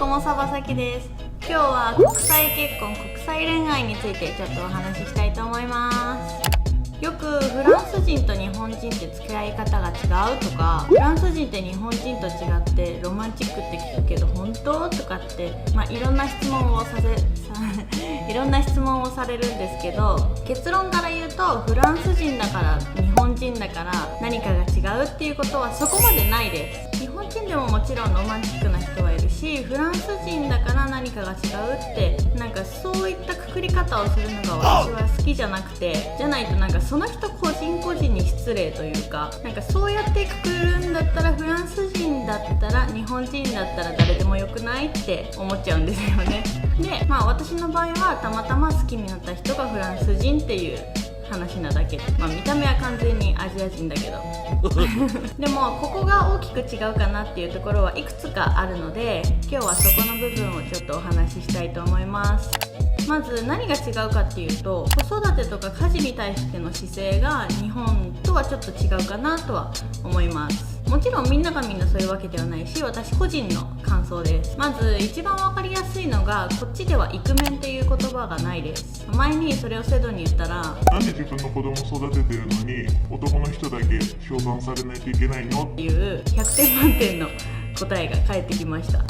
こもさばさきです。今日は国際結婚、国際恋愛についてちょっとお話ししたいと思います。よくフランス人と日本人って付き合い方が違うとか、フランス人って日本人と違ってロマンチックって聞くけど本当とかって、いろんな質問をされるんですけど、結論から言うとフランス人だから日本人だから何かが違うっていうことはそこまでないです。日本人でももちろんロマンチックな人はいるし、フランス人だから何かが違うってそういったくくり方をするのが私は好きじゃなくて、じゃないとその人個人個人に失礼というか、そうやってくくるんだったらフランス人だったら日本人だったら誰でもよくないって思っちゃうんですよね。で、私の場合はたまたま好きになった人がフランス人っていう話なだけで、見た目は完全にアジア人だけどでもここが大きく違うかなっていうところはいくつかあるので、今日はそこの部分をちょっとお話ししたいと思います。まず何が違うかっていうと、子育てとか家事に対しての姿勢が日本とはちょっと違うかなとは思います。もちろんみんながみんなそういうわけではないし、私個人の感想です。まず一番わかりやすいのが、こっちではイクメンっていう言葉がないです。前にそれをセドに言ったら、なんで自分の子供育ててるのに男の人だけ称賛されないといけないのっていう100点満点の答えが返ってきました。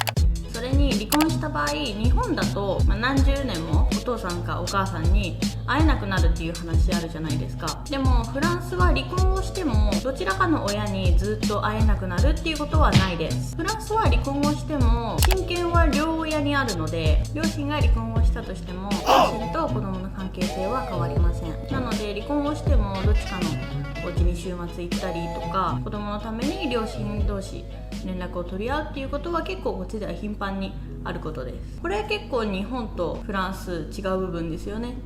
それに離婚した場合、日本だと、何十年もお父さんかお母さんに会えなくなるっていう話あるじゃないですか。でもフランスは離婚をしてもどちらかの親にずっと会えなくなるっていうことはないです。フランスは離婚をしても親権は両親にあるので、両親が離婚をしたとしても両親と子供の関係性は変わりません。なので離婚をしてもどっちかのお家に週末行ったりとか、子供のために両親同士連絡を取り合うっていうことは結構こっちでは頻繁にあることです。これは結構日本とフランス違う部分ですよね。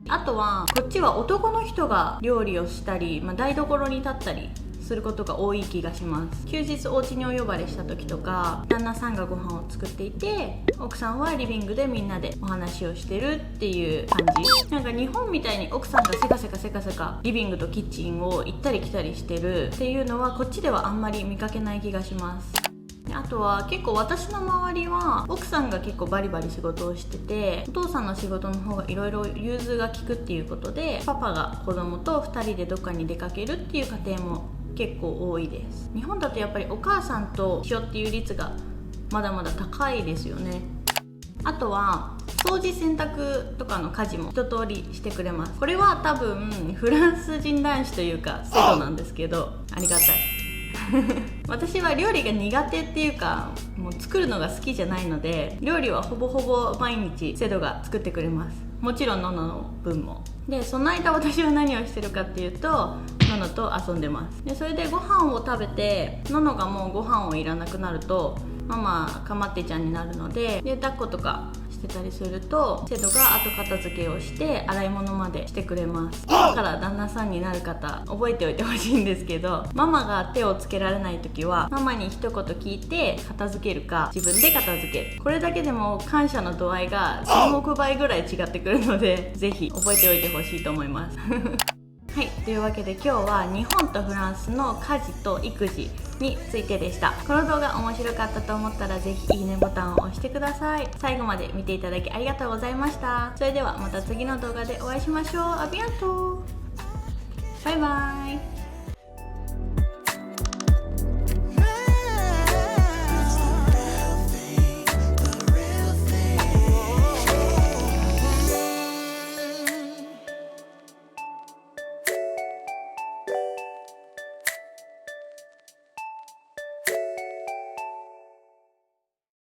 あとはこっちは男の人が料理をしたり、台所に立ったりすることが多い気がします。休日お家にお呼ばれした時とか、旦那さんがご飯を作っていて、奥さんはリビングでみんなでお話をしてるっていう感じ。日本みたいに奥さんがせかせかリビングとキッチンを行ったり来たりしてるっていうのはこっちではあんまり見かけない気がします。あとは結構私の周りは奥さんが結構バリバリ仕事をしてて、お父さんの仕事の方がいろいろ融通が利くっていうことで、パパが子供と2人でどっかに出かけるっていう家庭も結構多いです。日本だとやっぱりお母さんと一緒っていう率がまだまだ高いですよね。あとは掃除洗濯とかの家事も一通りしてくれます。これは多分フランス人男子というかセドなんですけど、ありがたい私は料理が苦手っていうか、もう作るのが好きじゃないので、料理はほぼほぼ毎日セドが作ってくれます。もちろんノノの分も。でその間私は何をしてるかっていうと、ノノと遊んでます。でそれでご飯を食べて、ノノがもうご飯をいらなくなると、ママかまってちゃんになるので、抱っことかしてたりすると、セドが後片付けをして洗い物までしてくれます。今から旦那さんになる方覚えておいてほしいんですけど、ママが手をつけられない時はママに一言聞いて片付けるか、自分で片付ける。これだけでも感謝の度合いが3億倍ぐらい違ってくるので、ぜひ覚えておいてほしいと思いますはい、というわけで今日は日本とフランスの家事と育児についてでした。この動画面白かったと思ったらぜひいいねボタンを押してください。最後まで見ていただきありがとうございました。それではまた次の動画でお会いしましょう。アビアント。バイバイ。